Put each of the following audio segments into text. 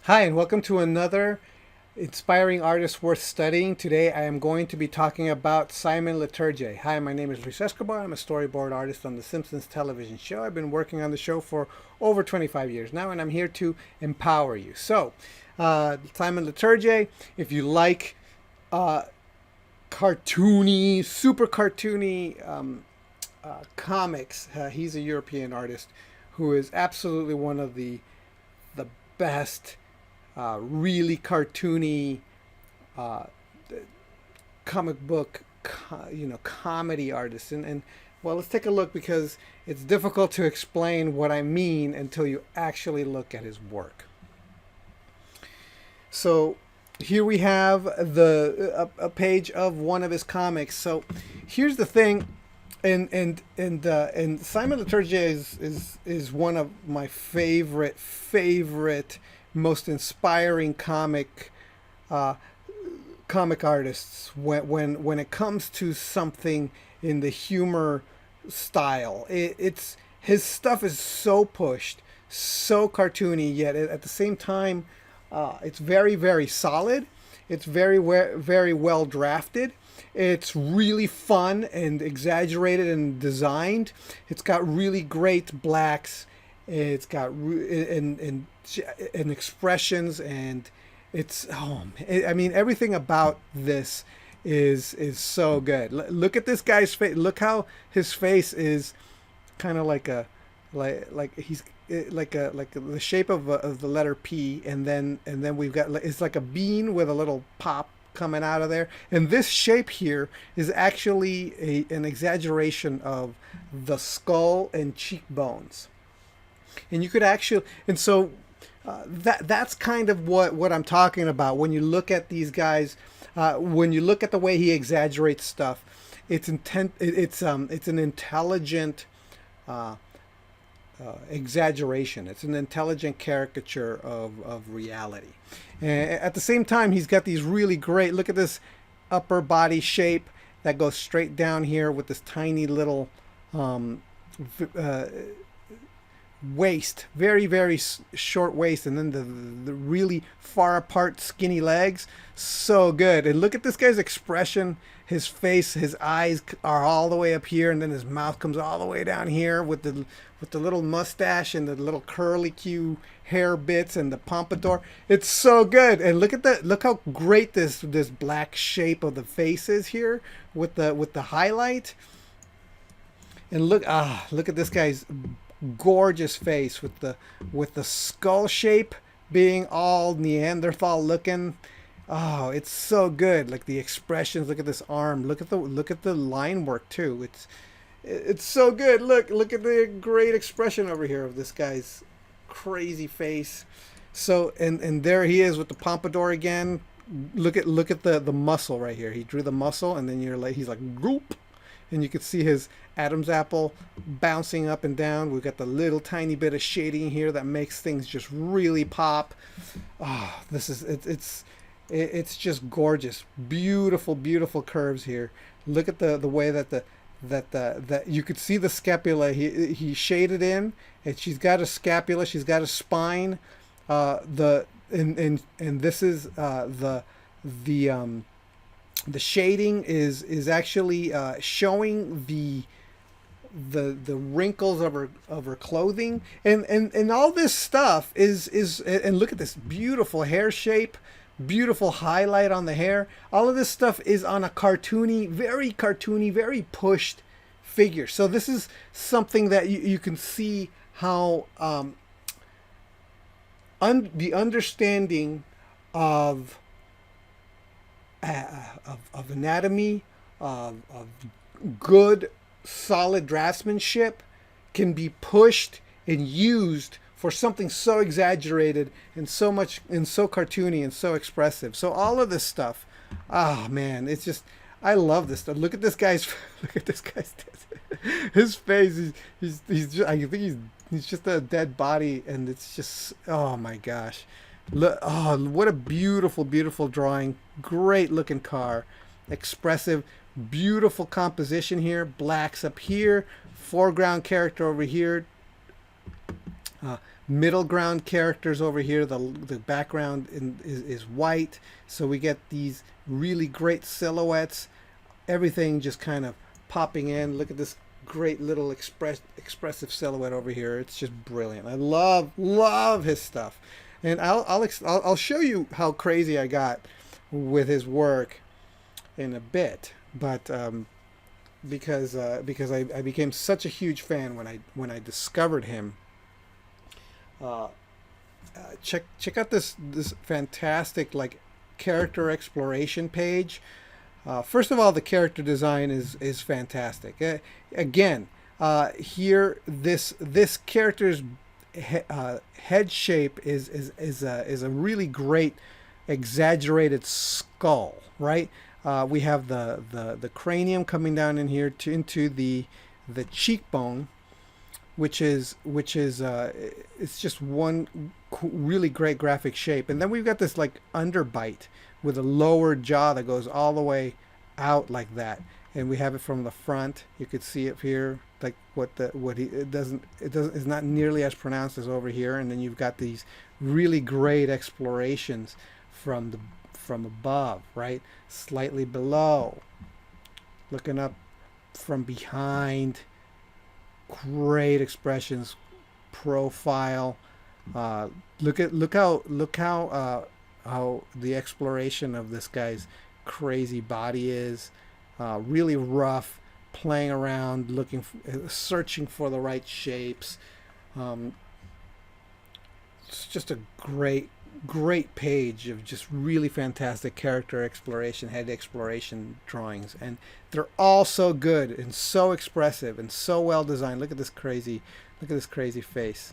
Hi, and welcome to another Inspiring Artist Worth Studying. Today I am going to be talking about Simon Leturgie. Hi, my name is Luis Escobar. I'm a storyboard artist on the Simpsons television show. I've been working on the show for over 25 years now, and I'm here to empower you. Simon Leturgie, if you like uh, cartoony, super cartoony comics, he's a European artist who is absolutely one of the best really cartoony uh, comic book, comedy artists. And well, let's take a look because it's difficult to explain what I mean until you actually look at his work. So here we have a page of one of his comics. So here's the thing. And Simon Liturgia is one of my favorite most inspiring uh, comic artists when it comes to something in the humor style. It's his stuff is so pushed, so cartoony, yet at the same time, it's very solid. It's very well drafted. It's really fun and exaggerated and designed. It's got really great blacks. It's got and expressions, and it's I mean, everything about this is so good. Look at this guy's face. Look how his face is kind of like a like he's like the shape of the letter P, and then we've got, it's like a bean with a little pop coming out of there. And this shape here is actually an exaggeration of the skull and cheekbones. And you could actually, and so that's kind of what I'm talking about when you look at these guys. When you look at the way he exaggerates stuff, it's intent. It's an intelligent exaggeration. It's an intelligent caricature of reality. And at the same time, he's got these really great. Look at this upper body shape that goes straight down here with this tiny little waist, very short waist, and then the really far apart skinny legs. So good. And look at this guy's expression. His face, his eyes are all the way up here, and then his mouth comes all the way down here with the little mustache and the little curly Q hair bits and the pompadour. It's so good. And look at that. Look how great this black shape of the face is here with the highlight. And look at this guy's gorgeous face with the skull shape being all Neanderthal looking. Oh, it's so good. Like the expressions. Look at this arm. Look at the line work too. It's so good. Look at the great expression over here of this guy's crazy face. So and there he is with the pompadour again. Look at the muscle right here. He drew the muscle, and then he's like goop. And you can see his Adam's apple bouncing up and down. We've got the little tiny bit of shading here that makes things just really pop. Oh, it's just gorgeous. Beautiful curves here. Look at the way that you could see the scapula. He shaded in, and she's got a scapula. She's got a spine. And this is the shading is actually showing the wrinkles of her clothing, and all this stuff is and look at this beautiful hair shape, beautiful highlight on the hair. All of this stuff is on a cartoony, very pushed figure. So this is something that you can see how the understanding of anatomy, of good solid draftsmanship can be pushed and used for something so exaggerated and so cartoony and so expressive. So all of this stuff, man, it's just, I love this stuff. Look at this guy's his face. He's just, I think he's just a dead body, and it's just, oh my gosh. Look, oh, what a beautiful drawing. Great looking car. Expressive, beautiful composition here. Blacks up here. Foreground character over here. Middle ground characters over here. The background is white, so we get these really great silhouettes. Everything just kind of popping in. Look at this great little expressive silhouette over here. It's just brilliant. I love his stuff, and I'll show you how crazy I got with his work in a bit. But because I became such a huge fan when I discovered him. Uh, check out this fantastic like character exploration page. First of all, the character design is fantastic. Again, here this character's head shape is a really great exaggerated skull, right? We have the cranium coming down in here into the cheekbone, which is it's just one really great graphic shape. And then we've got this like underbite with a lower jaw that goes all the way out like that. And we have it from the front. You could see it here, like it doesn't it's not nearly as pronounced as over here. And then you've got these really great explorations from above, right? Slightly below, looking up from behind. Great expressions, profile. Look how the exploration of this guy's crazy body is. Really rough, playing around, searching for the right shapes. It's just a great page of just really fantastic character exploration, head exploration drawings, and they're all so good and so expressive and so well designed. Look at this crazy face.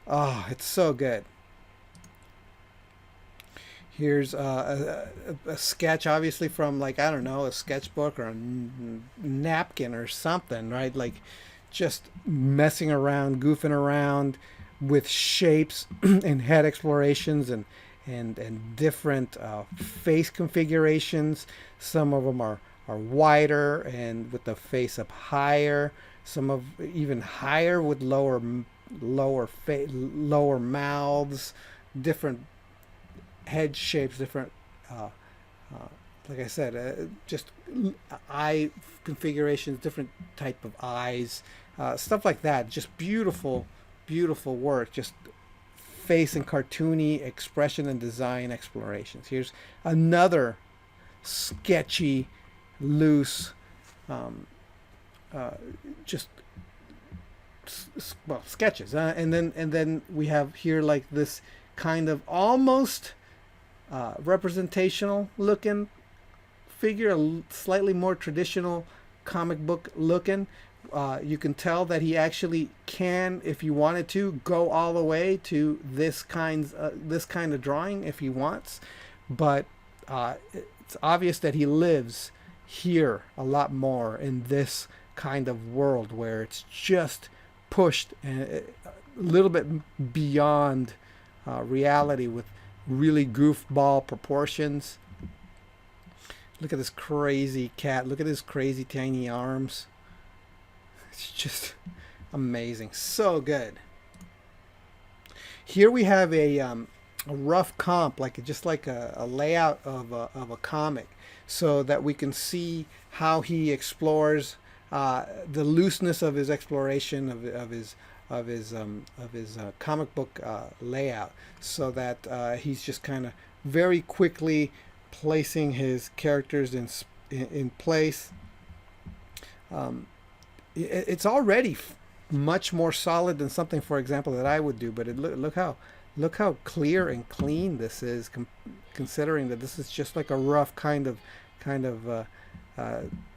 Oh, it's so good. Here's a sketch, obviously from like, I don't know, a sketchbook or a napkin or something, right? Like just messing around, goofing around with shapes and head explorations and different face configurations. Some of them are wider and with the face up higher. Some of even higher with lower mouths, different head shapes, different like I said, just eye configurations, different type of eyes, stuff like that. Just beautiful work. Just face and cartoony expression and design explorations. Here's another sketchy, loose, just well, sketches. And then we have here like this kind of almost representational looking figure, slightly more traditional comic book looking. You can tell that he actually can, if he wanted to, go all the way to this kind of drawing if he wants, but it's obvious that he lives here a lot more in this kind of world where it's just pushed a little bit beyond reality with really goofball proportions. Look at this crazy cat. Look at his crazy tiny arms. It's just amazing. So good. Here we have a rough comp, just like a layout of a comic, so that we can see how he explores the looseness of his exploration of his comic book layout, so that he's just kind of very quickly placing his characters in place. It's already much more solid than something, for example, that I would do. But look how clear and clean this is, considering that this is just like a rough kind of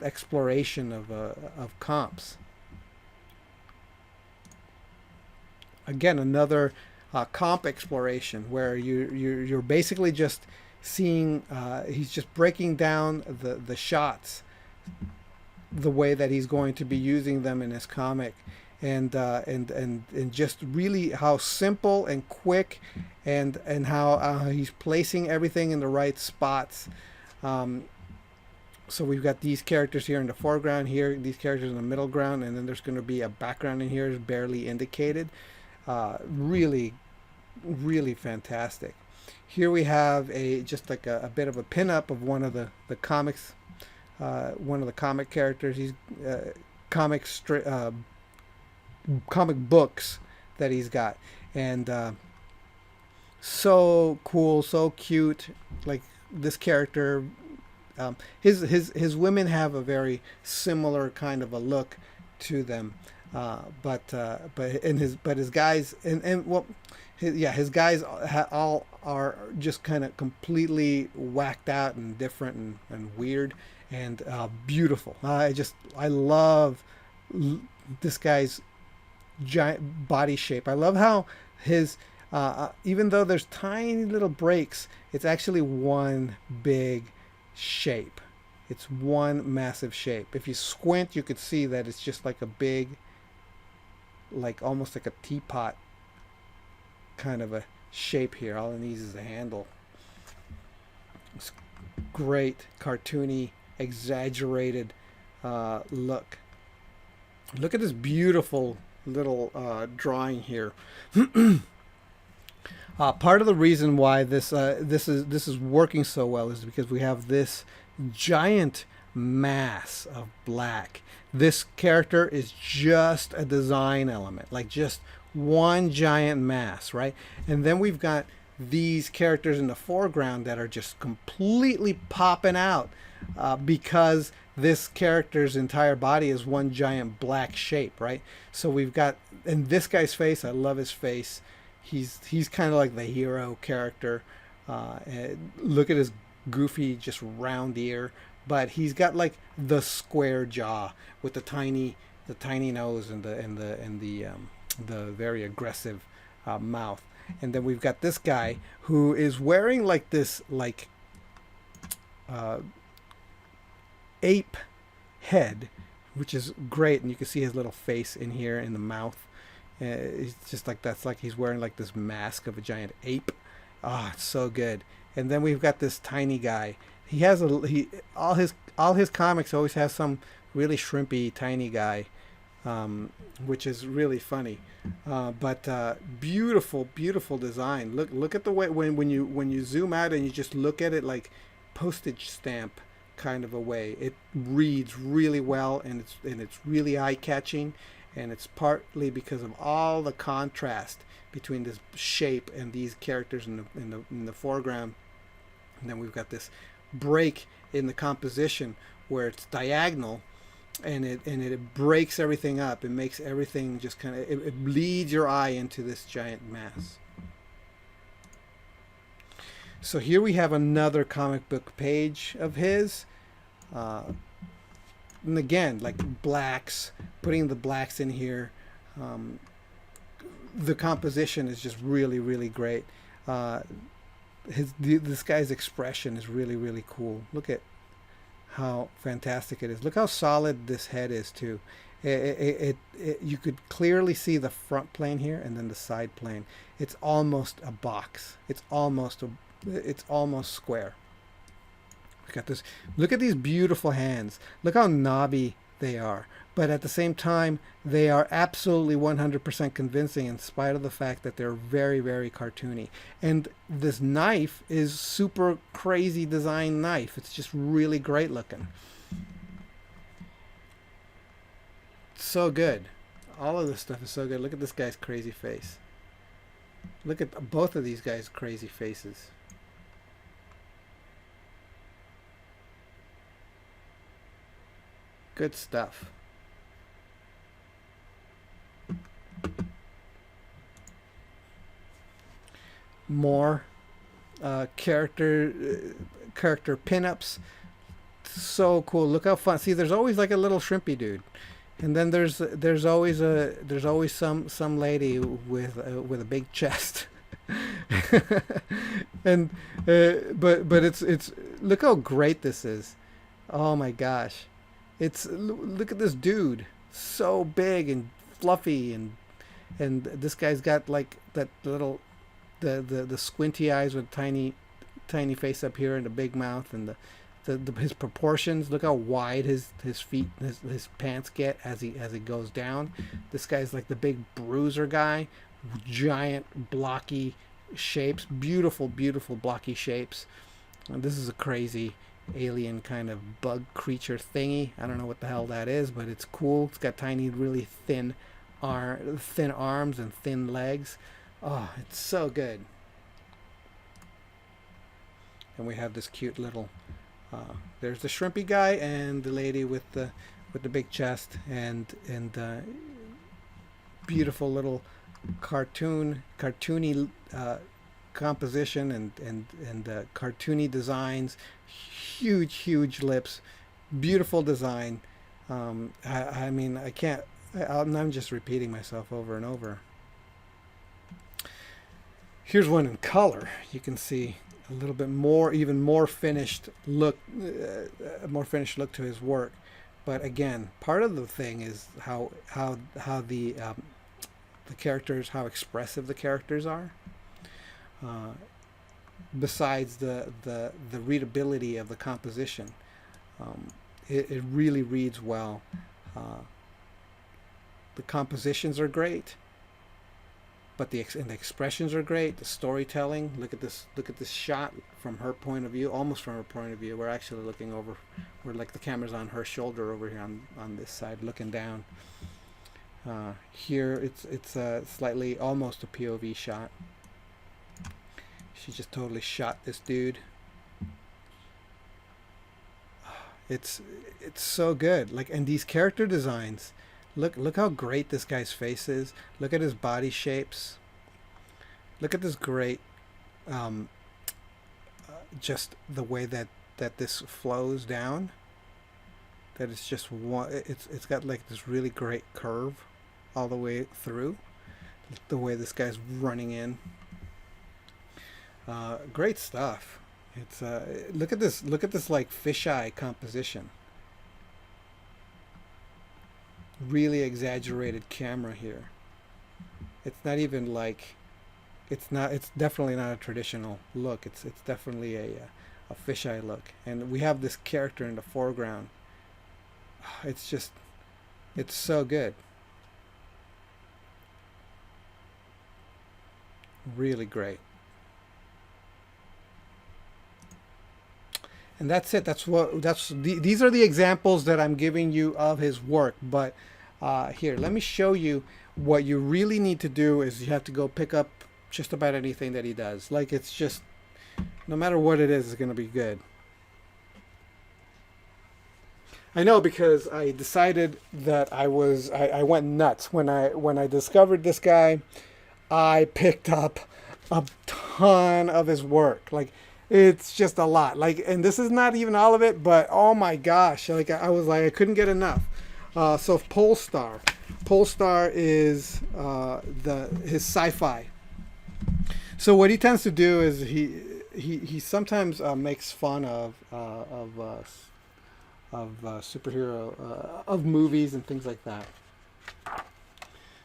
exploration of comps. Again, another comp exploration where you're basically just seeing he's just breaking down the shots the way that he's going to be using them in his comic, and just really how simple and quick and how he's placing everything in the right spots. So we've got these characters here in the foreground, here these characters in the middle ground, and then there's going to be a background in here is barely indicated. Really, really fantastic. Here we have a just like a bit of a pinup of one of the comics, one of the comic characters. He's comic comic books that he's got, and so cool, so cute. Like this character, his women have a very similar kind of a look to them, but his guys and well, his guys all are just kind of completely whacked out and different and weird and beautiful. I love this guy's giant body shape. I love how his even though there's tiny little breaks, it's actually one big shape. It's one massive shape. If you squint, you could see that it's just like a big, like almost like a teapot kind of a shape here. All it needs is a handle. It's great, cartoony, exaggerated look. Look at this beautiful little drawing here. Part of the reason why this is working so well is because we have this giant mass of black. This character is just a design element, like just one giant mass, right? And then we've got these characters in the foreground that are just completely popping out because this character's entire body is one giant black shape, right? So we've got, in this guy's face, I love his face. He's kind of like the hero character. Look at his goofy, just round ear, but he's got like the square jaw with the tiny nose and the very aggressive mouth. And then we've got this guy who is wearing like this like ape head, which is great, and you can see his little face in here in the mouth. It's just like that's like he's wearing like this mask of a giant ape. Ah, it's so good. And then we've got this tiny guy. He has all his comics always have some really shrimpy tiny guy, which is really funny. But beautiful, beautiful design. Look at the way when you zoom out and you just look at it like postage stamp kind of a way. It reads really well, and it's really eye catching. And it's partly because of all the contrast between this shape and these characters in the foreground. And then we've got this break in the composition where it's diagonal, and it breaks everything up. It makes everything just kind of it leads your eye into this giant mass. So here we have another comic book page of his. And again, like blacks, putting the blacks in here. The composition is just really, really great. This guy's expression is really, really cool. Look at how fantastic it is. Look how solid this head is too. You could clearly see the front plane here and then the side plane. It's almost a box. It's almost square. Got this. Look at these beautiful hands. Look how knobby they are. But at the same time, they are absolutely 100% convincing in spite of the fact that they're very, very cartoony. And this knife is super crazy design knife. It's just really great looking. So good. All of this stuff is so good. Look at this guy's crazy face. Look at both of these guys' crazy faces. Good stuff. More character pinups. So cool. Look how fun. See, there's always like a little shrimpy dude, and then there's always some lady with a big chest. And but it's look how great this is. Oh my gosh. Look at this dude, so big and fluffy, and this guy's got like that little the squinty eyes with tiny face up here and a big mouth, and his proportions. Look how wide his feet his pants get as he goes down. This guy's like the big bruiser guy giant blocky shapes, beautiful, beautiful blocky shapes. And this is a crazy alien kind of bug creature thingy. I don't know what the hell that is, but it's cool. It's got tiny, really thin arms and thin legs. Oh, it's so good. And we have this cute little there's the shrimpy guy and the lady with the big chest, and beautiful little cartoony composition and cartoony designs, huge lips, beautiful design. I mean, I'm just repeating myself over and over. Here's one in color. You can see a little bit more, even more finished look, to his work. But again, part of the thing is how the characters, how expressive the characters are. Besides the readability of the composition, it really reads well. The compositions are great, but the expressions are great. The storytelling. Look at this shot from her point of view, almost from her point of view. We're actually looking over. We're like the camera's on her shoulder over here on this side, looking down. Here it's slightly almost a POV shot. She just totally shot this dude. It's so good. Like, and these character designs. Look how great this guy's face is. Look at his body shapes. Look at this great, just the way that this flows down. That it's just one. It's got like this really great curve all the way through. The way this guy's running in. Great stuff. It's look at this like fisheye composition. Really exaggerated camera here. It's not even like, it's definitely not a traditional look. It's definitely a fisheye look. And we have this character in the foreground. It's so good. Really great. And that's it. These are the examples that I'm giving you of his work. But here, let me show you what you really need to do is you have to go pick up just about anything that he does. Like, it's just, no matter what it is, it's going to be good. I know, because I decided that I went nuts when I discovered this guy. I picked up a ton of his work. Like, it's just a lot. Like, and this is not even all of it, but oh my gosh, like I was like, I couldn't get enough. So Polestar is his sci-fi. So what he tends to do is he sometimes makes fun of superhero of movies and things like that.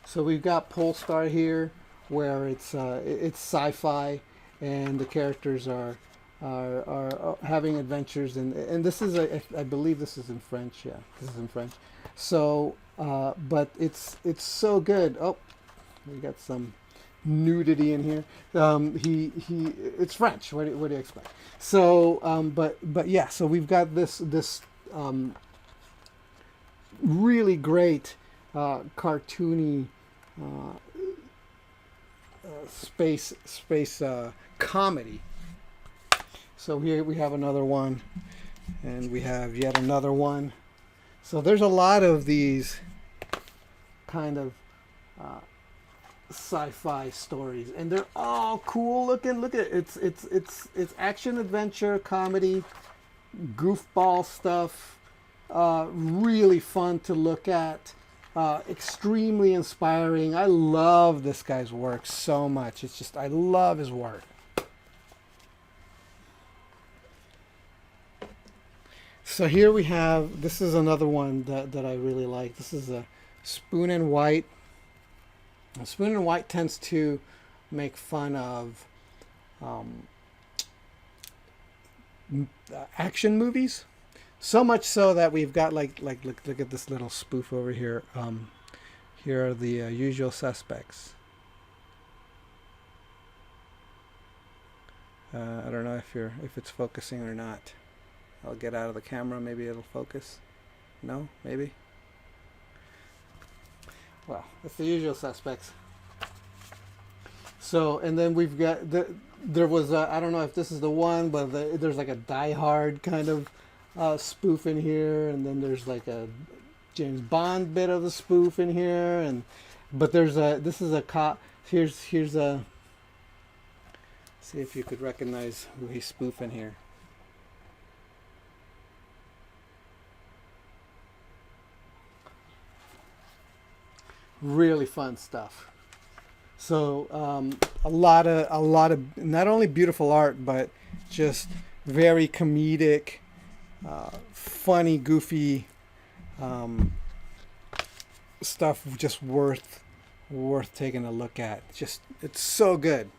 So we've got Polestar here, where it's sci-fi, and the characters are having adventures, and this is I believe this is in French. Yeah, this is in French. So but it's so good. Oh, we got some nudity in here. It's French. What do you expect? So but yeah, so we've got this really great cartoony space comedy. So here we have another one, and we have yet another one. So there's a lot of these kind of sci-fi stories, and they're all cool looking. Look at it. It's action, adventure, comedy, goofball stuff. Really fun to look at. Extremely inspiring. I love this guy's work so much. It's just, I love his work. So here we have, this is another one that I really like. This is a Spoon and White. Spoon and White tends to make fun of action movies. So much so that we've got look at this little spoof over here. Here are the Usual Suspects. I don't know if it's focusing or not. I'll get out of the camera. Maybe it'll focus. No, maybe. Well, it's the usual suspects. So, and then we've got there was I don't know if this is the one, but there's like a Die Hard kind of spoof in here, and then there's like a James Bond bit of the spoof in here, and but there's this is a cop. Here's a, see if you could recognize who he's spoofing here. Really fun stuff. So a lot of not only beautiful art, but just very comedic, funny, goofy stuff. Just worth taking a look at. Just, it's so good.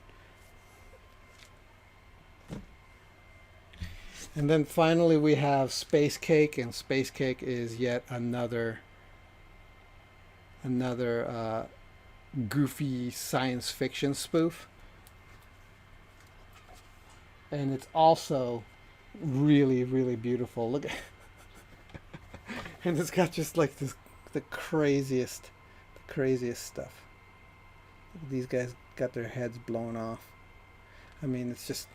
And then finally we have Space Cake, and Space Cake is yet another goofy science fiction spoof, and it's also really, really beautiful. Look at and it's got just like the craziest stuff. These guys got their heads blown off. I mean, it's just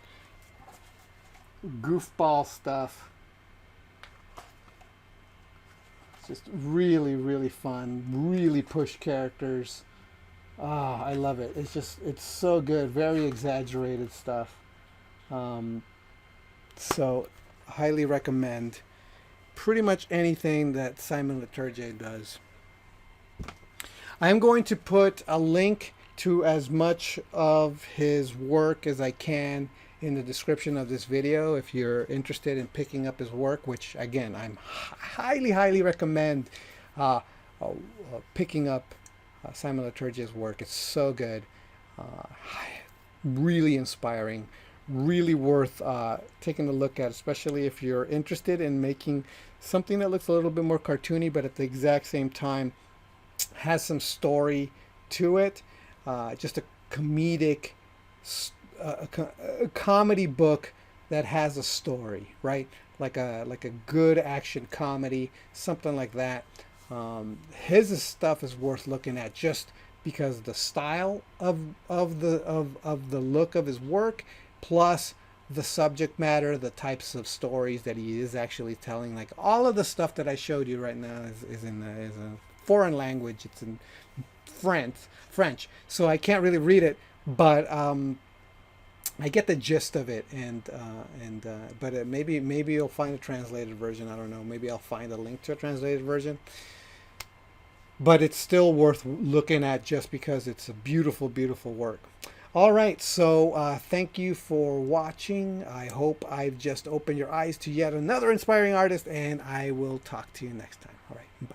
goofball stuff. It's just really, really fun, really push characters. Ah, I love it. It's so good. Very exaggerated stuff. So highly recommend pretty much anything that Simon Liturgia does. I'm going to put a link to as much of his work as I can in the description of this video if you're interested in picking up his work, which again, I'm highly recommend picking up Simon Liturgia's work. It's so good, really inspiring, really worth taking a look at, especially if you're interested in making something that looks a little bit more cartoony, but at the exact same time has some story to it. Just a comedic, a comedy book that has a story, right? Like a good action comedy, something like that. His stuff is worth looking at just because the style of the look of his work, plus the subject matter, the types of stories that he is actually telling. Like all of the stuff that I showed you right now is a foreign language. It's in French, so I can't really read it, but I get the gist of it, but maybe you'll find a translated version. I don't know. Maybe I'll find a link to a translated version. But it's still worth looking at just because it's a beautiful, beautiful work. All right, so thank you for watching. I hope I've just opened your eyes to yet another inspiring artist, and I will talk to you next time. All right, bye.